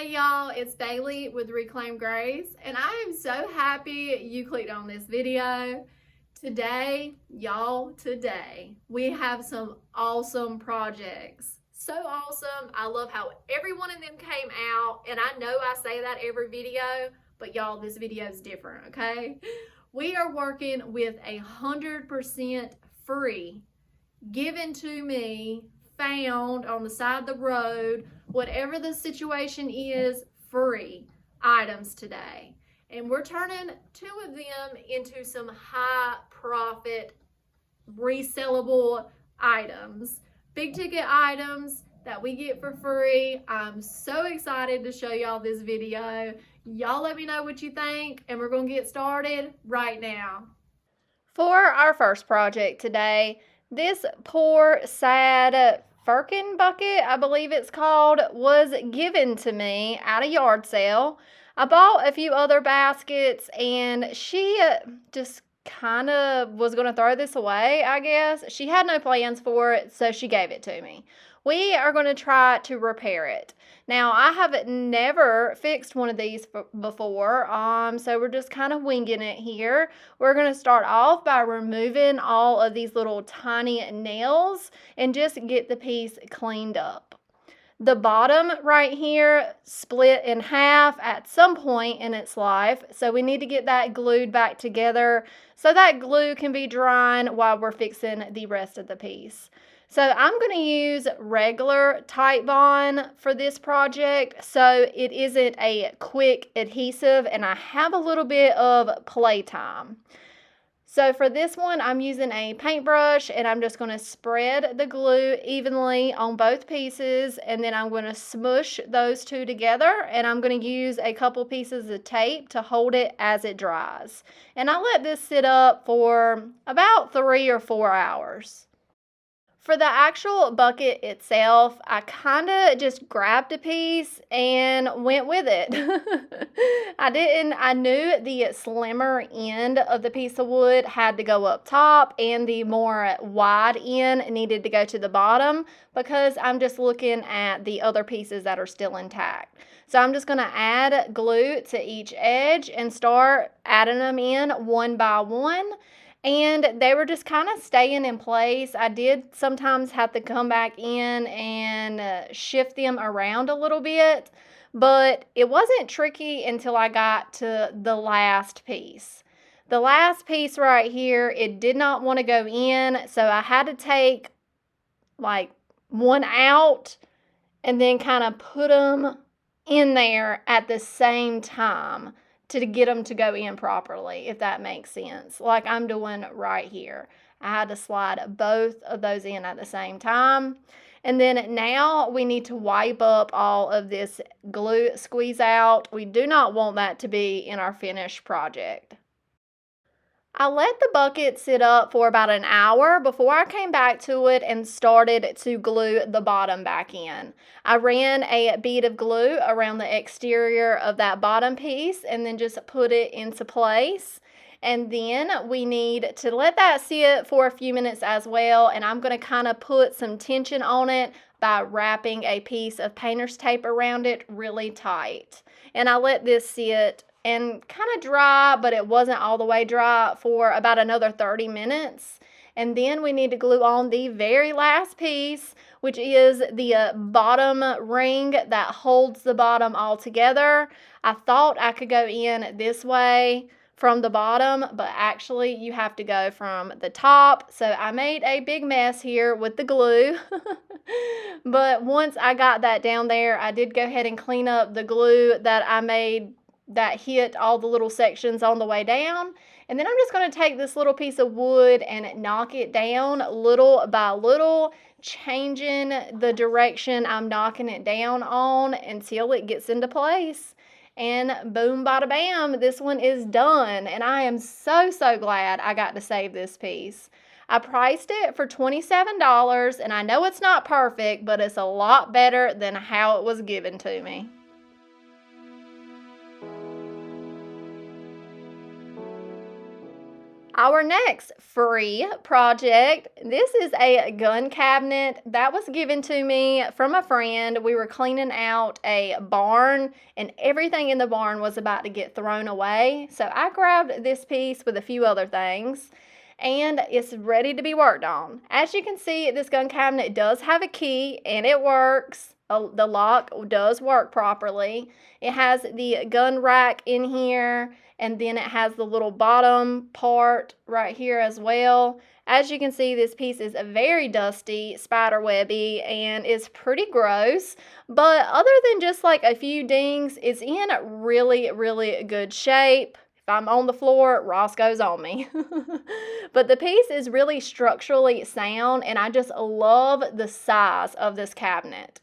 Hey y'all, it's Bailey with Reclaim Grace, and I am so happy you clicked on this video. Today, we have some awesome projects. So awesome. I love how every one of them came out, and I know I say that every video, but y'all, this video is different, okay? We are working with 100% free, given to me, found on the side of the road, whatever the situation is, free items today. And we're turning 2 of them into some high profit resellable items, big ticket items that we get for free. I'm so excited to show y'all this video. Y'all let me know what you think, and we're gonna get started right now. For our first project today, this poor, sad firkin bucket, I believe it's called, was given to me at a yard sale. I bought a few other baskets, and she just kind of was going to throw this away, I guess. She had no plans for it, so she gave it to me. We are going to try to repair it. Now, I have never fixed one of these before, so we're just kind of winging it here. We're going to start off by removing all of these little tiny nails and just get the piece cleaned up. The bottom right here split in half at some point in its life, so we need to get that glued back together so that glue can be drying while we're fixing the rest of the piece. So I'm going to use regular Titebond for this project so it isn't a quick adhesive and I have a little bit of play time. So for this one, I'm using a paintbrush and I'm just going to spread the glue evenly on both pieces, and then I'm going to smush those two together, and I'm going to use a couple pieces of tape to hold it as it dries. And I let this sit up for about 3 or 4 hours. For the actual bucket itself, I kind of just grabbed a piece and went with it. I knew the slimmer end of the piece of wood had to go up top and the more wide end needed to go to the bottom because I'm just looking at the other pieces that are still intact. So I'm just going to add glue to each edge and start adding them in one by one. And they were just kind of staying in place. I did sometimes have to come back in and shift them around a little bit, but it wasn't tricky until I got to the last piece. The last piece right here, it did not want to go in, so I had to take like one out and then kind of put them in there at the same time to get them to go in properly, if that makes sense, like I'm doing right here. I had to slide both of those in at the same time. And then now we need to wipe up all of this glue squeeze out. We do not want that to be in our finished project. I let the bucket sit up for about an hour before I came back to it and started to glue the bottom back in. I ran a bead of glue around the exterior of that bottom piece and then just put it into place. And then we need to let that sit for a few minutes as well, and I'm going to kind of put some tension on it by wrapping a piece of painter's tape around it really tight. And I let this sit and kind of dry, but it wasn't all the way dry, for about another 30 minutes. And then we need to glue on the very last piece, which is the bottom ring that holds the bottom all together. I thought I could go in this way from the bottom, but actually you have to go from the top. So I made a big mess here with the glue. But once I got that down there, I did go ahead and clean up the glue that I made that hit all the little sections on the way down. And then I'm just going to take this little piece of wood and knock it down little by little, changing the direction I'm knocking it down on until it gets into place. And boom, bada bam, this one is done. And I am so glad I got to save this piece. I priced it for $27, and I know it's not perfect, but it's a lot better than how it was given to me. Our next free project, this is a gun cabinet that was given to me from a friend. We were cleaning out a barn and everything in the barn was about to get thrown away. So I grabbed this piece with a few other things and it's ready to be worked on. As you can see, this gun cabinet does have a key and it works. The lock does work properly. It has the gun rack in here, and then it has the little bottom part right here as well. As you can see, this piece is very dusty, spiderwebby, and is pretty gross. But other than just like a few dings, it's in really, really good shape. If I'm on the floor, Ross goes on me. But the piece is really structurally sound, and I just love the size of this cabinet.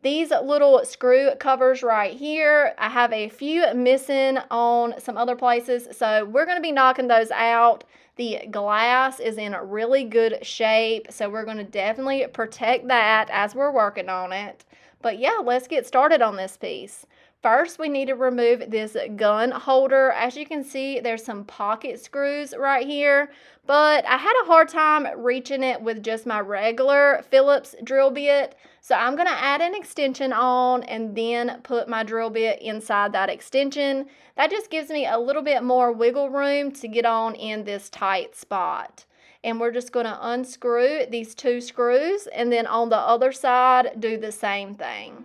These little screw covers right here, I have a few missing on some other places, so we're going to be knocking those out. The glass is in really good shape, so we're going to definitely protect that as we're working on it. But yeah, let's get started on this piece. First, we need to remove this gun holder. As you can see, there's some pocket screws right here, but I had a hard time reaching it with just my regular Phillips drill bit. So I'm going to add an extension on and then put my drill bit inside that extension. That just gives me a little bit more wiggle room to get on in this tight spot. And we're just going to unscrew these two screws and then on the other side do the same thing.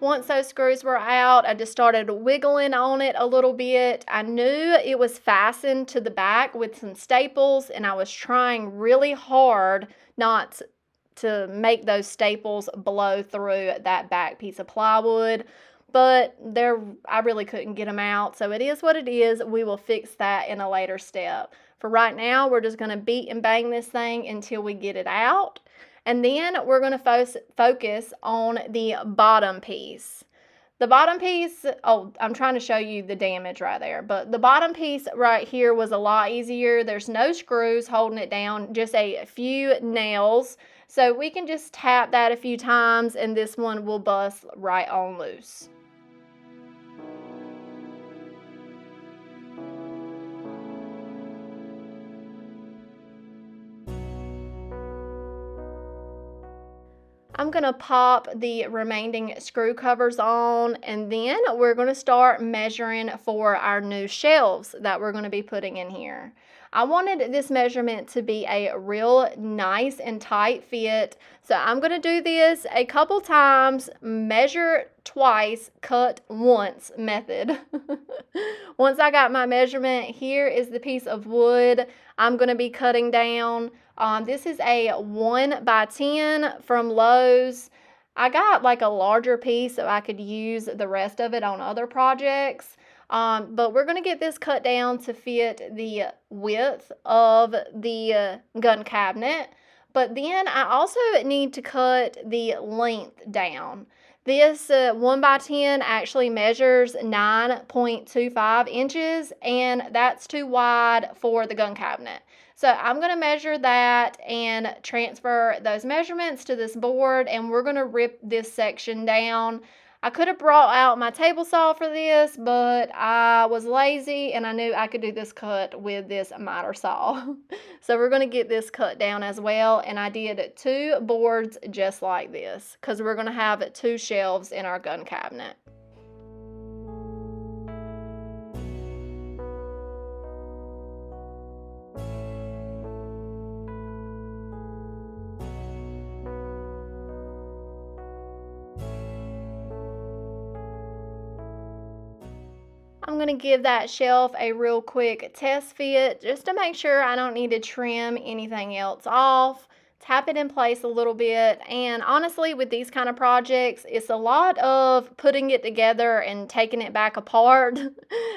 Once those screws were out, I just started wiggling on it a little bit. I knew it was fastened to the back with some staples, and I was trying really hard not to make those staples blow through that back piece of plywood. But I really couldn't get them out, so it is what it is. We will fix that in a later step. For right now, we're just going to beat and bang this thing until we get it out. And then we're going to focus on the bottom piece. The bottom piece, oh, I'm trying to show you the damage right there. But the bottom piece right here was a lot easier. There's no screws holding it down, just a few nails. So we can just tap that a few times and this one will bust right on loose. I'm going to pop the remaining screw covers on and then we're going to start measuring for our new shelves that we're going to be putting in here. I wanted this measurement to be a real nice and tight fit, so I'm going to do this a couple times, measure twice, cut once method. Once I got my measurement, here is the piece of wood I'm going to be cutting down. This is a 1x10 from Lowe's. I got like a larger piece so I could use the rest of it on other projects. But we're going to get this cut down to fit the width of the gun cabinet. But then I also need to cut the length down. This 1x10 actually measures 9.25 inches, and that's too wide for the gun cabinet. So I'm going to measure that and transfer those measurements to this board, and we're going to rip this section down. I could have brought out my table saw for this, but I was lazy and I knew I could do this cut with this miter saw. So we're going to get this cut down as well, and I did 2 boards just like this because we're going to have 2 shelves in our gun cabinet. I'm going to give that shelf a real quick test fit just to make sure I don't need to trim anything else off. Tap it in place a little bit, and honestly with these kind of projects it's a lot of putting it together and taking it back apart.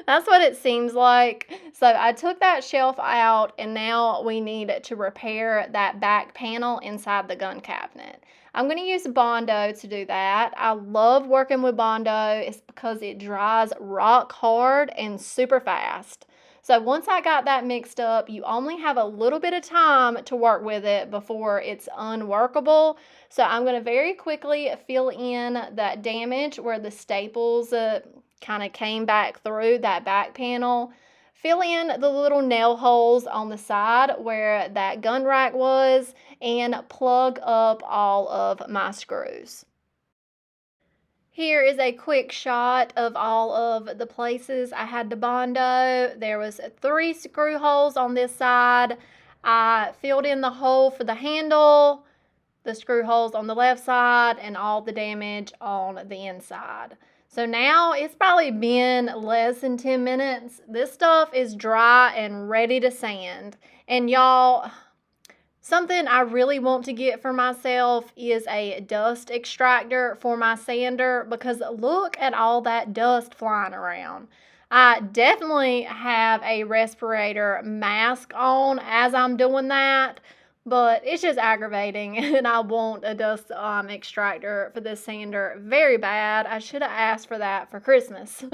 That's what it seems like. So I took that shelf out and now we need to repair that back panel inside the gun cabinet. I'm going to use Bondo to do that. I love working with Bondo. It's because it dries rock hard and super fast. So once I got that mixed up, you only have a little bit of time to work with it before it's unworkable. So I'm going to very quickly fill in that damage where the staples kind of came back through that back panel. Fill in the little nail holes on the side where that gun rack was and plug up all of my screws. Here is a quick shot of all of the places I had to Bondo. There was 3 screw holes on this side. I filled in the hole for the handle, the screw holes on the left side, and all the damage on the inside. So now it's probably been less than 10 minutes. This stuff is dry and ready to sand. And y'all, something I really want to get for myself is a dust extractor for my sander, because look at all that dust flying around. I definitely have a respirator mask on as I'm doing that, but it's just aggravating, and I want a dust extractor for this sander very bad. I should have asked for that for Christmas.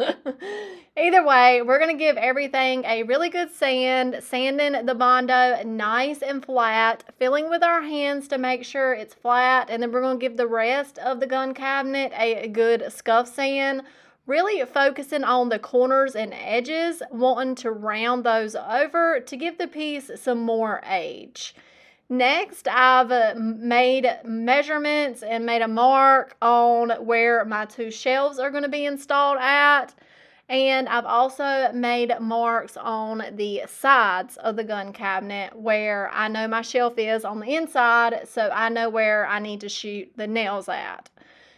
Either way, we're going to give everything a really good sanding the Bondo nice and flat, filling with our hands to make sure it's flat, and then we're going to give the rest of the gun cabinet a good scuff sand, really focusing on the corners and edges, wanting to round those over to give the piece some more age. Next, I've made measurements and made a mark on where my 2 shelves are going to be installed at. And I've also made marks on the sides of the gun cabinet where I know my shelf is on the inside, so I know where I need to shoot the nails at.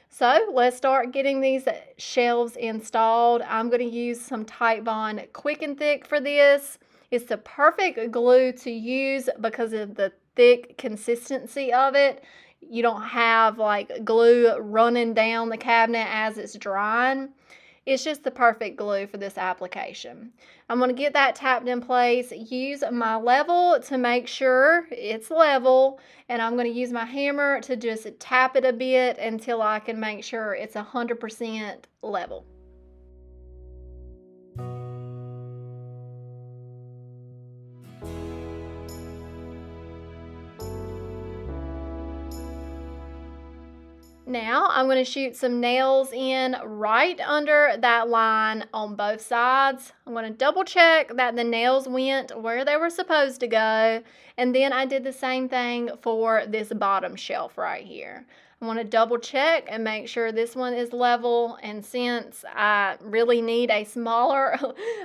So let's start getting these shelves installed. I'm going to use some Titebond Quick and Thick for this. It's the perfect glue to use because of the thick consistency of it. You don't have like glue running down the cabinet as it's drying. It's just the perfect glue for this application. I'm going to get that tapped in place, use my level to make sure it's level, and I'm going to use my hammer to just tap it a bit until I can make sure it's 100% level. Now I'm going to shoot some nails in right under that line on both sides. I'm going to double check that the nails went where they were supposed to go, and then I did the same thing for this bottom shelf right here. I want to double check and make sure this one is level, and since I really need a smaller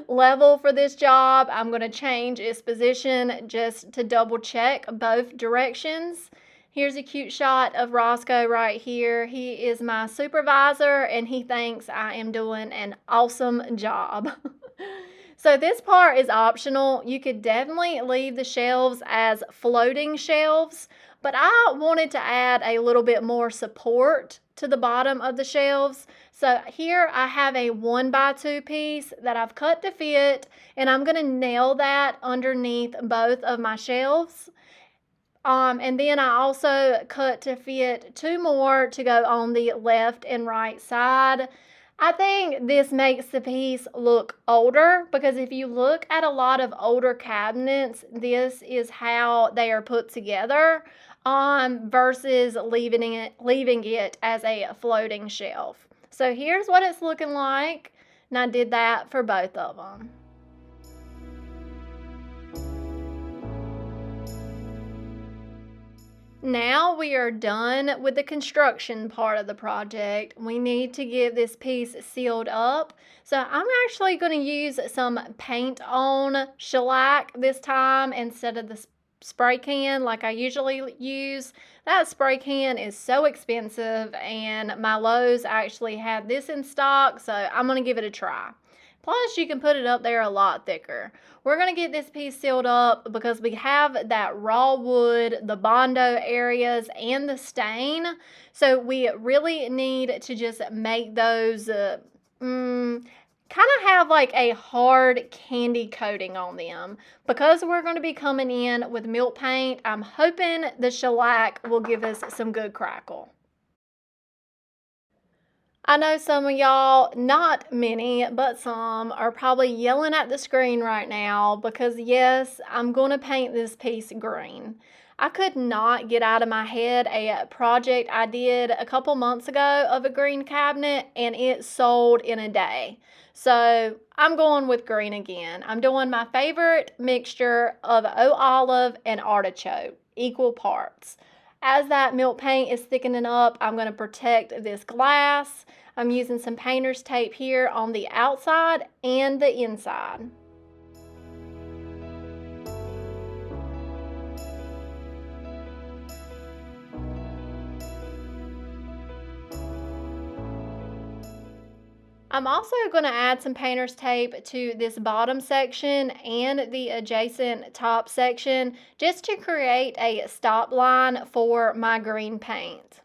level for this job, I'm going to change its position just to double check both directions. Here's a cute shot of Roscoe right here. He is my supervisor, and he thinks I am doing an awesome job. So this part is optional. You could definitely leave the shelves as floating shelves, but I wanted to add a little bit more support to the bottom of the shelves. So here I have a 1x2 piece that I've cut to fit, and I'm going to nail that underneath both of my shelves. And then I also cut to fit 2 more to go on the left and right side. I think this makes the piece look older, because if you look at a lot of older cabinets, this is how they are put together, versus leaving it as a floating shelf. So here's what it's looking like, and I did that for both of them. Now we are done with the construction part of the project. We need to get this piece sealed up. So I'm actually going to use some paint on shellac this time instead of the spray can like I usually use. That spray can is so expensive, and my Lowe's actually had this in stock, so I'm going to give it a try. Plus, you can put it up there a lot thicker. We're going to get this piece sealed up because we have that raw wood, the Bondo areas, and the stain. So we really need to just make those kind of have like a hard candy coating on them. Because we're going to be coming in with milk paint, I'm hoping the shellac will give us some good crackle. I know some of y'all, not many, but some, are probably yelling at the screen right now because yes, I'm going to paint this piece green. I could not get out of my head a project I did a couple months ago of a green cabinet, and it sold in a day. So I'm going with green again. I'm doing my favorite mixture of olive and artichoke, equal parts. As that milk paint is thickening up, I'm going to protect this glass. I'm using some painter's tape here on the outside and the inside. I'm also going to add some painter's tape to this bottom section and the adjacent top section just to create a stop line for my green paint.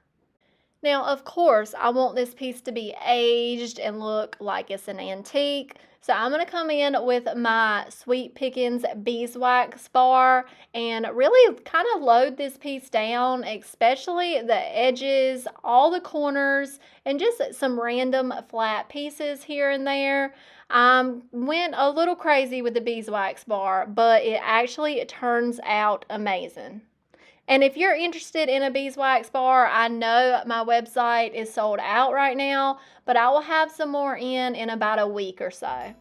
Now, of course, I want this piece to be aged and look like it's an antique. So I'm going to come in with my Sweet Pickins beeswax bar and really kind of load this piece down, especially the edges, all the corners, and just some random flat pieces here and there. Went a little crazy with the beeswax bar, but it actually turns out amazing. And if you're interested in a beeswax bar, I know my website is sold out right now, but I will have some more in about a week or so.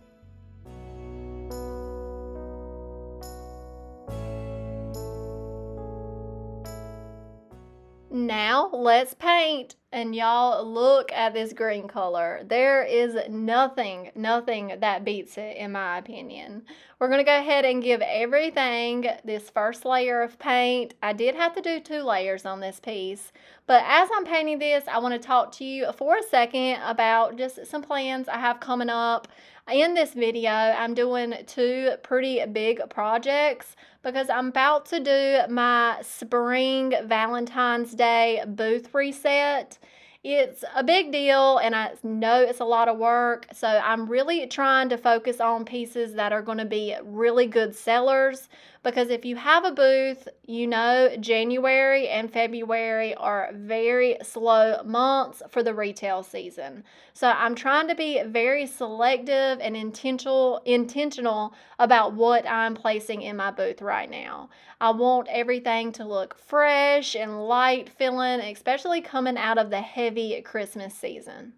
Now let's paint, and y'all look at this green color. There is nothing that beats it in my opinion. We're going to go ahead and give everything this first layer of paint. I did have to do 2 layers on this piece, but as I'm painting this, I want to talk to you for a second about just some plans I have coming up. In this video, I'm doing 2 pretty big projects because I'm about to do my spring Valentine's Day booth reset. It's a big deal, and I know it's a lot of work, so I'm really trying to focus on pieces that are going to be really good sellers, because if you have a booth, you know January and February are very slow months for the retail season. So I'm trying to be very selective and intentional about what I'm placing in my booth right now. I want everything to look fresh and light feeling, especially coming out of the heavy Christmas season.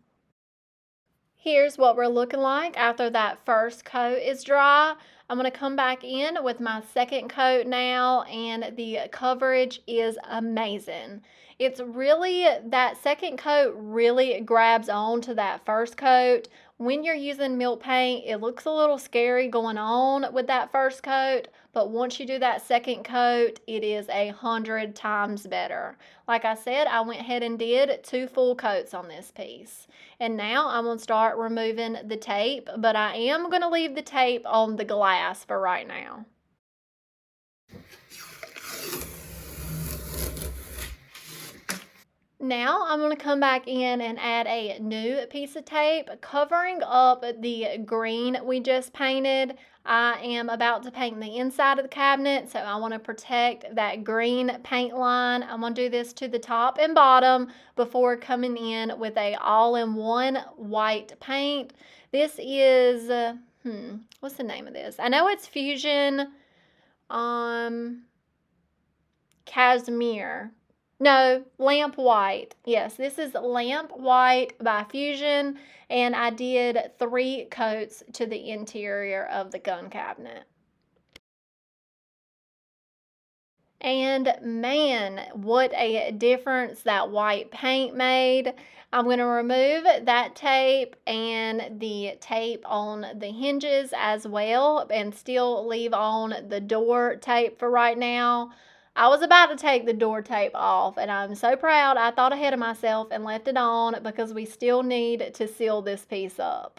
Here's what we're looking like after that first coat is dry. I'm going to come back in with my second coat now, and the coverage is amazing. It's really, that second coat really grabs on to that first coat. When you're using milk paint, it looks a little scary going on with that first coat, but once you do that second coat, it is 100 times better. Like I said, I went ahead and did 2 full coats on this piece. And now I'm going to start removing the tape, but I am going to leave the tape on the glass for right now. Now I'm going to come back in and add a new piece of tape covering up the green we just painted. I am about to paint the inside of the cabinet, so I want to protect that green paint line. I'm going to do this to the top and bottom before coming in with a all-in-one white paint. This is, what's the name of this? I know it's Fusion Cashmere. No, Lamp White. Yes, this is Lamp White by Fusion, and I did 3 coats to the interior of the gun cabinet. And man, what a difference that white paint made. I'm going to remove that tape and the tape on the hinges as well, and still leave on the door tape for right now. I was about to take the door tape off, and I'm so proud I thought ahead of myself and left it on because we still need to seal this piece up.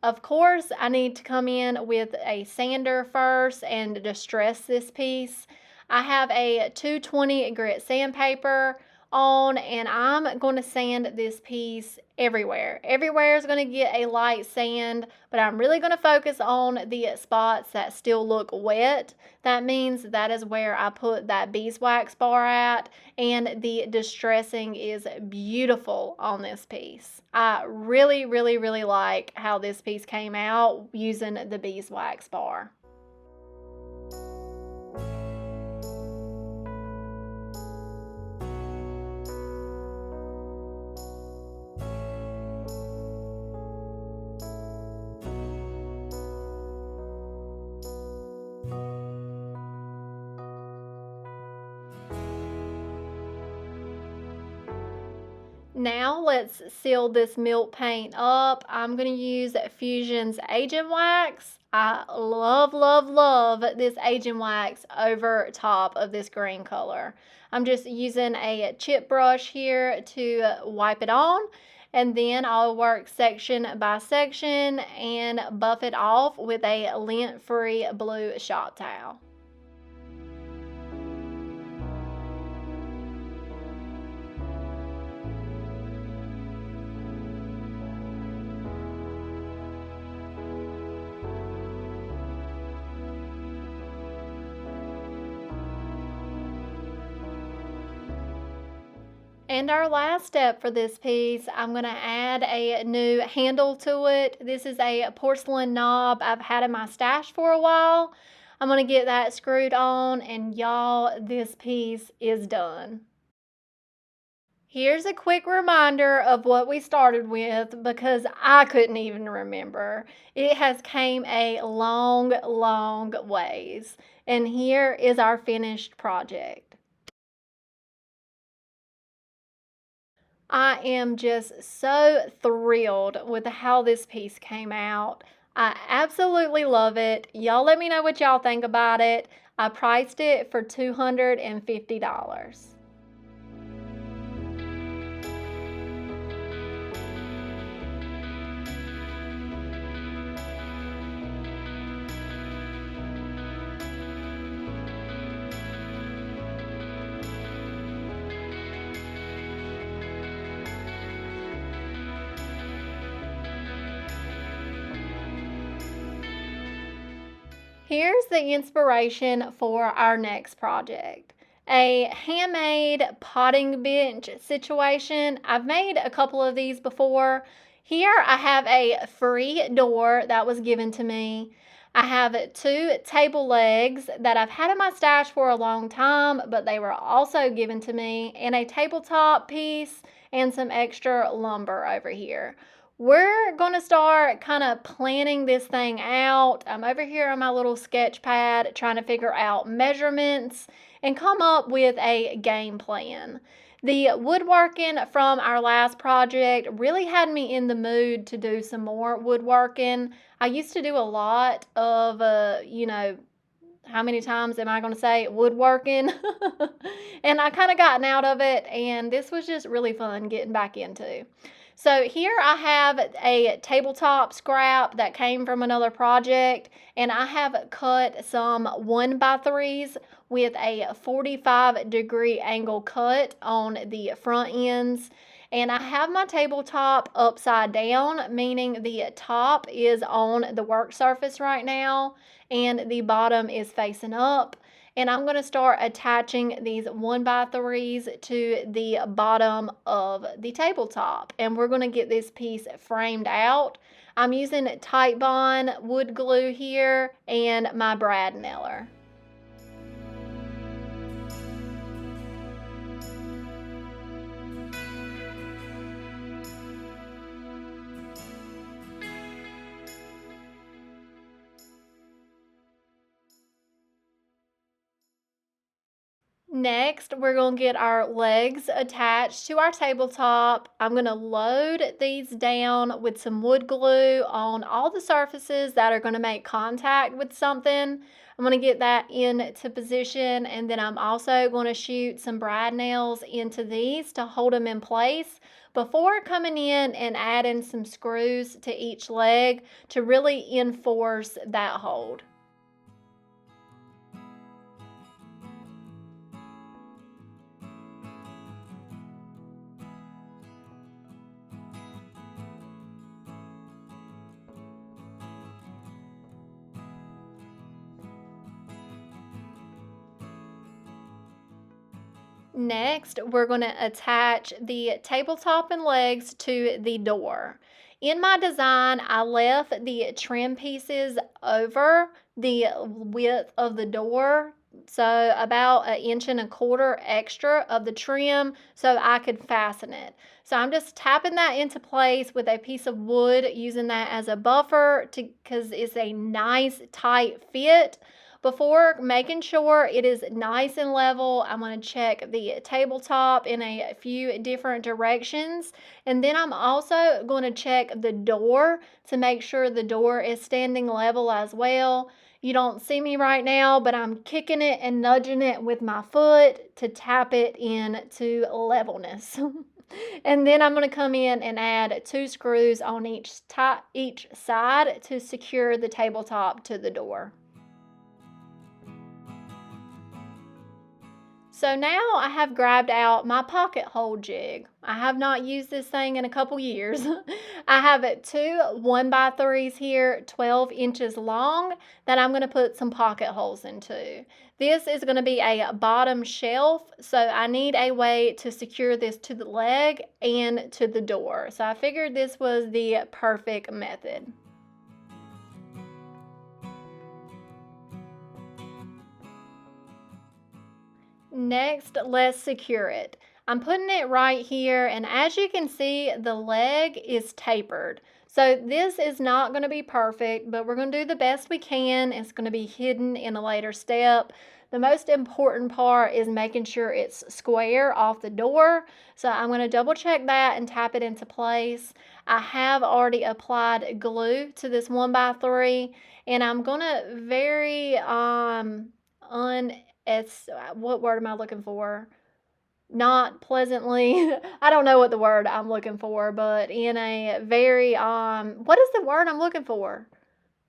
Of course, I need to come in with a sander first and distress this piece. I have a 220 grit sandpaper on, and I'm going to sand this piece everywhere. Everywhere is going to get a light sand, but I'm really going to focus on the spots that still look wet. That means that is where I put that beeswax bar at, and the distressing is beautiful on this piece. I really, really, really like how this piece came out using the beeswax bar. Now let's seal this milk paint up. I'm going to use Fusion's Agent Wax. I love, love, love this Agent Wax over top of this green color. I'm just using a chip brush here to wipe it on, and then I'll work section by section and buff it off with a lint-free blue shop towel. And our last step for this piece, I'm going to add a new handle to it. This is a porcelain knob I've had in my stash for a while. I'm going to get that screwed on, and y'all, this piece is done. Here's a quick reminder of what we started with, because I couldn't even remember. It has came a long, long ways. And here is our finished project. I am just so thrilled with how this piece came out. I absolutely love it. Y'all let me know what y'all think about it. I priced it for $250. Here's the inspiration for our next project. A handmade potting bench situation. I've made a couple of these before. Here I have a free door that was given to me. I have 2 table legs that I've had in my stash for a long time, but they were also given to me, and a tabletop piece and some extra lumber over here. We're going to start kind of planning this thing out. I'm over here on my little sketch pad trying to figure out measurements and come up with a game plan. The woodworking from our last project really had me in the mood to do some more woodworking. I used to do a lot of, how many times am I going to say woodworking? And I kind of gotten out of it, and this was just really fun getting back into. So here I have a tabletop scrap that came from another project, and I have cut some 1x3s with a 45-degree angle cut on the front ends. And I have my tabletop upside down, meaning the top is on the work surface right now and the bottom is facing up. And I'm going to start attaching these 1x3s to the bottom of the tabletop. And we're going to get this piece framed out. I'm using Titebond wood glue here and my brad nailer. Next, we're going to get our legs attached to our tabletop. I'm going to load these down with some wood glue on all the surfaces that are going to make contact with something. I'm going to get that into position, and then I'm also going to shoot some brad nails into these to hold them in place before coming in and adding some screws to each leg to really enforce that hold. Next, we're going to attach the tabletop and legs to the door. In my design, I left the trim pieces over the width of the door, so about 1.25 inches extra of the trim so I could fasten it. So I'm just tapping that into place with a piece of wood, using that as a buffer because it's a nice tight fit. Before making sure it is nice and level, I'm going to check the tabletop in a few different directions. And then I'm also going to check the door to make sure the door is standing level as well. You don't see me right now, but I'm kicking it and nudging it with my foot to tap it into levelness. And then I'm going to come in and add 2 screws on each side to secure the tabletop to the door. So now I have grabbed out my pocket hole jig. I have not used this thing in a couple years. I have 2 1x3s here, 12 inches long, that I'm going to put some pocket holes into. This is going to be a bottom shelf, so I need a way to secure this to the leg and to the door. So I figured this was the perfect method. Next, let's secure it. I'm putting it right here, and as you can see, the leg is tapered. So this is not going to be perfect, but we're going to do the best we can. It's going to be hidden in a later step. The most important part is making sure it's square off the door. So I'm going to double check that and tap it into place. I have already applied glue to this 1x3, and I'm going to very what word am I looking for? Not pleasantly. I don't know what the word I'm looking for, but in a very what is the word I'm looking for?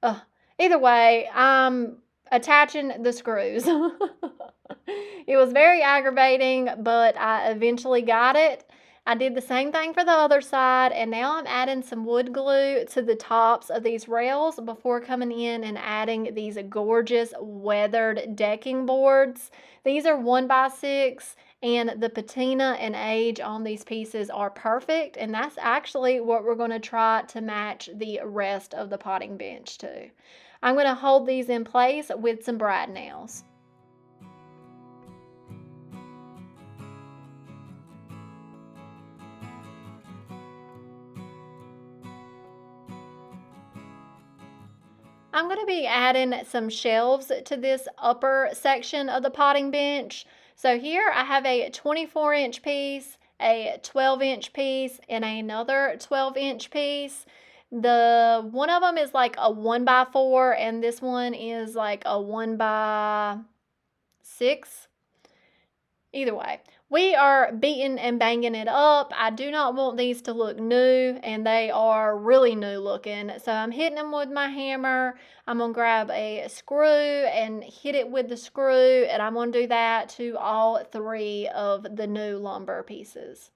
Either way, I'm attaching the screws. It was very aggravating, but I eventually got it. I did the same thing for the other side, and now I'm adding some wood glue to the tops of these rails before coming in and adding these gorgeous weathered decking boards. These are 1x6, and the patina and age on these pieces are perfect, and that's actually what we're going to try to match the rest of the potting bench to. I'm going to hold these in place with some brad nails. I'm going to be adding some shelves to this upper section of the potting bench. So here I have a 24-inch piece, a 12-inch piece, and another 12-inch piece. One of them is like a 1x4, and this one is like a 1x6. Either way, we are beating and banging it up. I do not want these to look new, and they are really new looking. So I'm hitting them with my hammer. I'm going to grab a screw and hit it with the screw, and I'm going to do that to all 3 of the new lumber pieces.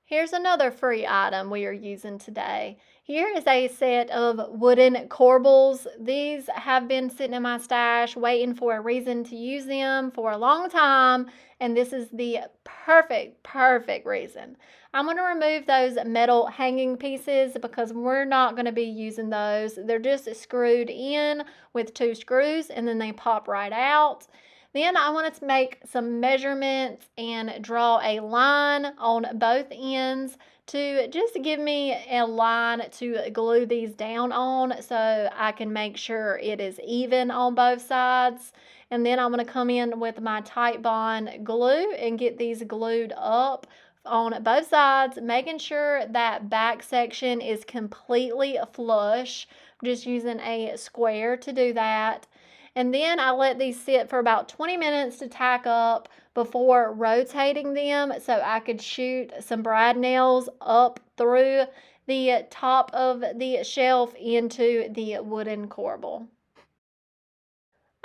Here's another free item we are using today. Here is a set of wooden corbels. These have been sitting in my stash waiting for a reason to use them for a long time, and this is the perfect reason. I'm going to remove those metal hanging pieces because we're not going to be using those. They're just screwed in with 2 screws, and then they pop right out. Then I want to make some measurements and draw a line on both ends to just give me a line to glue these down on so I can make sure it is even on both sides. And then I'm going to come in with my Titebond glue and get these glued up on both sides, making sure that back section is completely flush. I'm just using a square to do that. And then I let these sit for about 20 minutes to tack up before rotating them so I could shoot some brad nails up through the top of the shelf into the wooden corbel.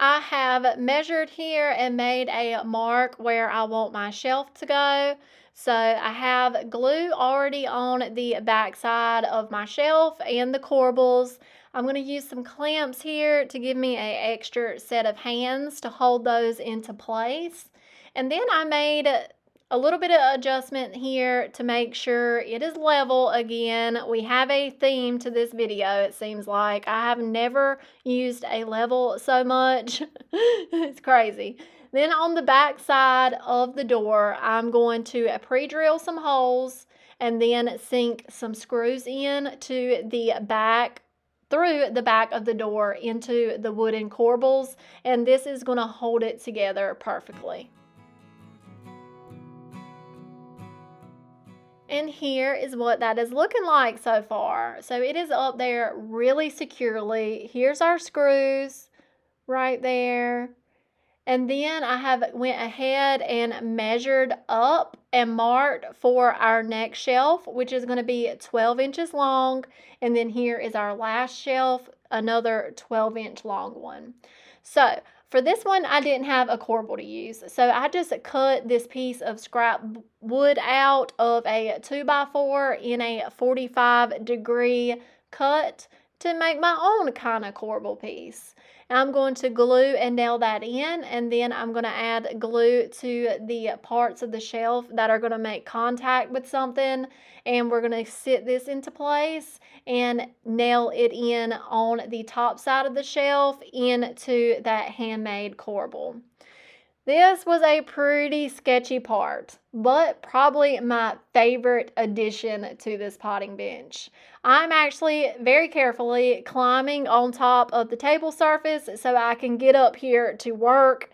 I have measured here and made a mark where I want my shelf to go. So I have glue already on the back side of my shelf and the corbels. I'm going to use some clamps here to give me an extra set of hands to hold those into place. And then I made a little bit of adjustment here to make sure it is level again. We have a theme to this video, it seems like. I have never used a level so much. It's crazy. Then on the back side of the door, I'm going to pre-drill some holes and then sink some screws in to the back, through the back of the door into the wooden corbels, and this is going to hold it together perfectly. And here is what that is looking like so far. So it is up there really securely. Here's our screws right there. And then I went ahead and measured up and marked for our next shelf, which is going to be 12 inches long. And then here is our last shelf, another 12-inch long one. So for this one, I didn't have a corbel to use. So I just cut this piece of scrap wood out of a 2x4 in a 45-degree cut to make my own kind of corbel piece. I'm going to glue and nail that in, and then I'm going to add glue to the parts of the shelf that are going to make contact with something, and we're going to sit this into place and nail it in on the top side of the shelf into that handmade corbel. This was a pretty sketchy part, but probably my favorite addition to this potting bench. I'm actually very carefully climbing on top of the table surface so I can get up here to work.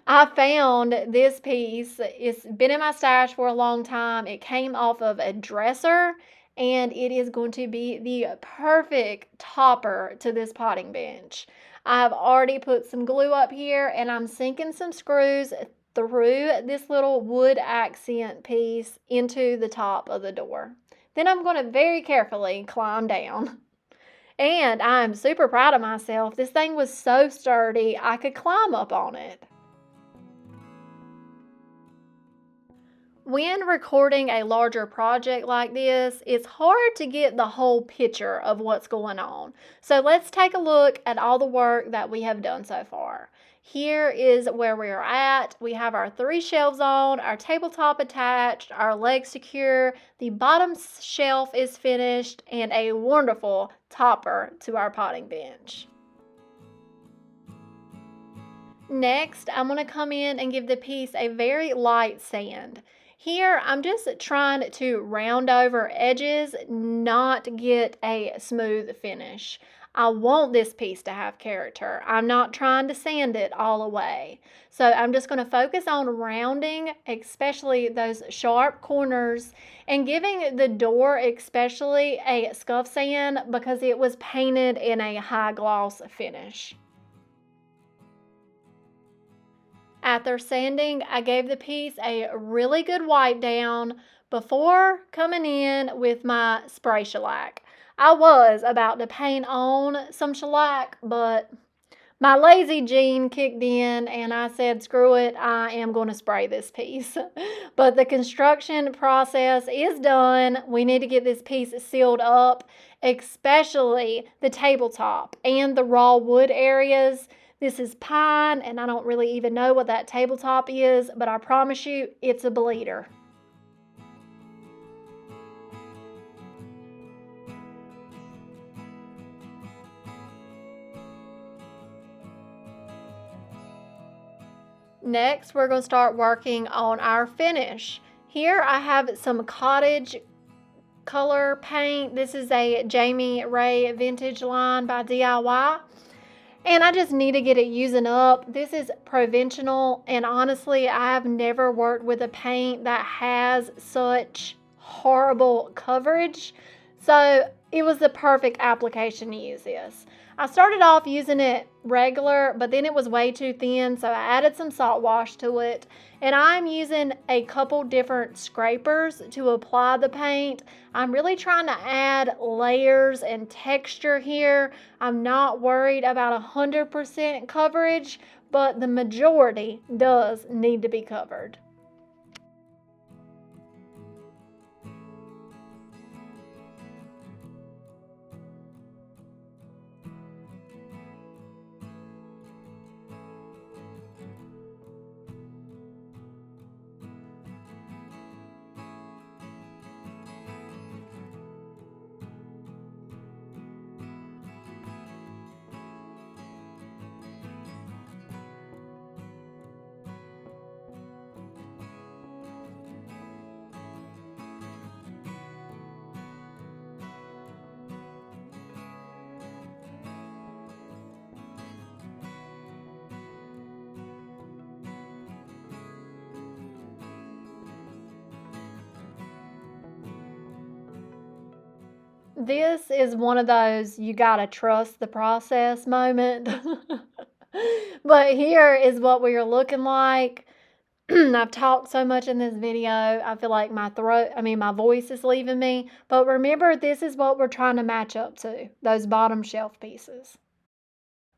I found this piece. It's been in my stash for a long time. It came off of a dresser, and it is going to be the perfect topper to this potting bench. I've already put some glue up here, and I'm sinking some screws through this little wood accent piece into the top of the door. Then I'm going to very carefully climb down. And I'm super proud of myself. This thing was so sturdy, I could climb up on it. When recording a larger project like this, it's hard to get the whole picture of what's going on. So let's take a look at all the work that we have done so far. Here is where we are at. We have our 3 shelves on, our tabletop attached, our legs secure, the bottom shelf is finished, and a wonderful topper to our potting bench. Next, I'm going to come in and give the piece a very light sand. Here, I'm just trying to round over edges, not get a smooth finish. I want this piece to have character. I'm not trying to sand it all away. So I'm just going to focus on rounding, especially those sharp corners, and giving the door especially a scuff sand because it was painted in a high gloss finish. After sanding, I gave the piece a really good wipe down before coming in with my spray shellac. I was about to paint on some shellac, but my lazy gene kicked in and I said, screw it, I am going to spray this piece. But the construction process is done. We need to get this piece sealed up, especially the tabletop and the raw wood areas. This is pine, and I don't really even know what that tabletop is, but I promise you, it's a bleeder. Next, we're going to start working on our finish. Here I have some cottage color paint. This is a Jamie Ray Vintage line by DIY. And I just need to get it using up. This is provincial, and honestly, I have never worked with a paint that has such horrible coverage. So it was the perfect application to use this. I started off using it regular, but then it was way too thin, so I added some salt wash to it. And I'm using a couple different scrapers to apply the paint. I'm really trying to add layers and texture here. I'm not worried about 100% coverage, but the majority does need to be covered. This is one of those you gotta trust the process moment. But here is what we are looking like. I've talked so much in this video, I feel like my voice is leaving me. But remember, this is what we're trying to match up to, those bottom shelf pieces.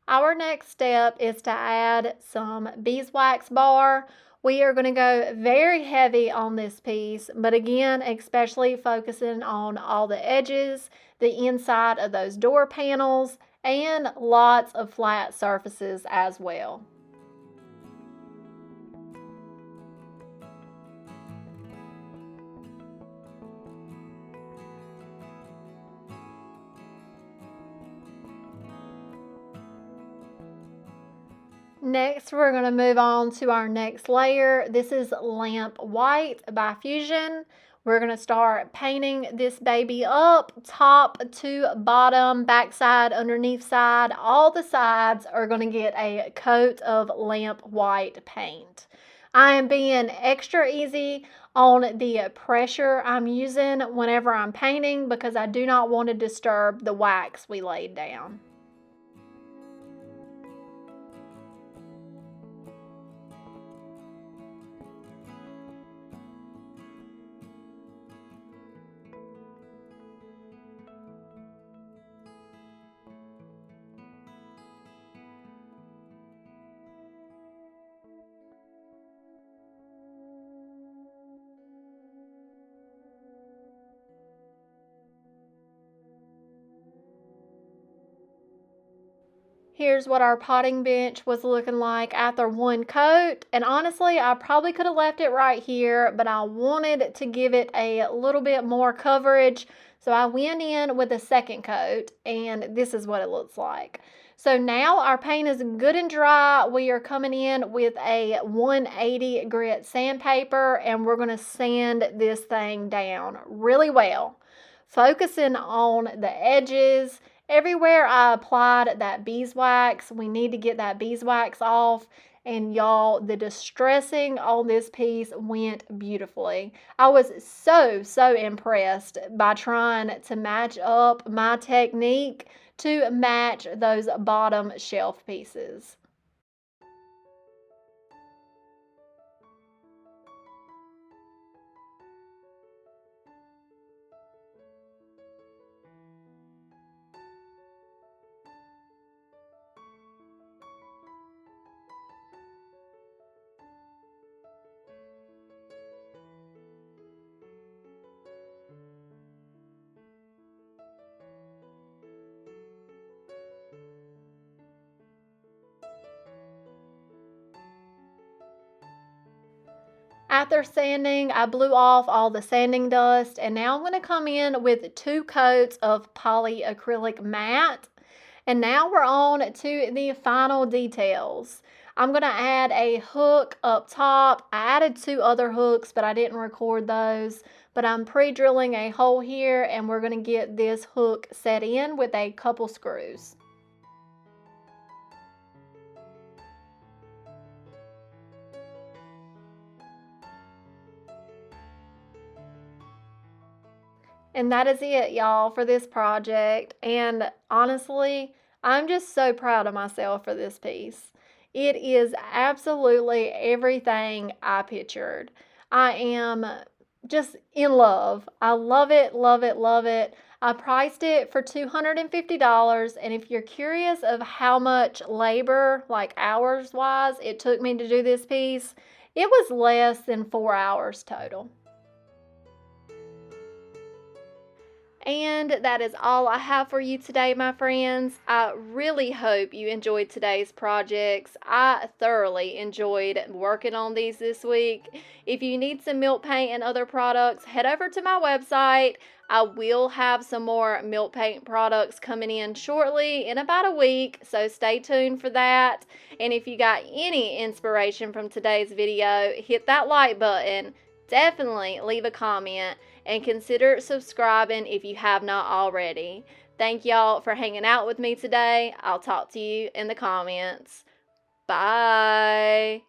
Our next step is to add some beeswax bar. We are going to go very heavy on this piece, but again, especially focusing on all the edges, the inside of those door panels, and lots of flat surfaces as well. Next, we're going to move on to our next layer. This is Lamp White by Fusion. We're going to start painting this baby up, top to bottom, backside, underneath side. All the sides are going to get a coat of Lamp White paint. I am being extra easy on the pressure I'm using whenever I'm painting because I do not want to disturb the wax we laid down. Here's what our potting bench was looking like after one coat. And honestly, I probably could have left it right here, but I wanted to give it a little bit more coverage. So I went in with a second coat, and this is what it looks like. So now our paint is good and dry. We are coming in with a 180 grit sandpaper, and we're going to sand this thing down really well, focusing on the edges. Everywhere I applied that beeswax, we need to get that beeswax off. And y'all, the distressing on this piece went beautifully. I was so impressed by trying to match up my technique to match those bottom shelf pieces. After sanding, I blew off all the sanding dust, and now I'm going to come in with 2 coats of polyacrylic matte. And now we're on to the final details. I'm going to add a hook up top. I added 2 other hooks, but I didn't record those. But I'm pre-drilling a hole here, and we're going to get this hook set in with a couple screws. And that is it, y'all, for this project. And honestly, I'm just so proud of myself for this piece. It is absolutely everything I pictured. I am just in love. I love it, love it, love it. I priced it for $250. And if you're curious of how much labor, like hours wise, it took me to do this piece, it was less than 4 hours total. And that is all I have for you today, my friends. I really hope you enjoyed today's projects. I thoroughly enjoyed working on these this week. If you need some milk paint and other products, head over to my website. I will have some more milk paint products coming in shortly, in about a week, so stay tuned for that. And if you got any inspiration from today's video, hit that like button. Definitely leave a comment and consider subscribing if you have not already. Thank y'all for hanging out with me today. I'll talk to you in the comments. Bye.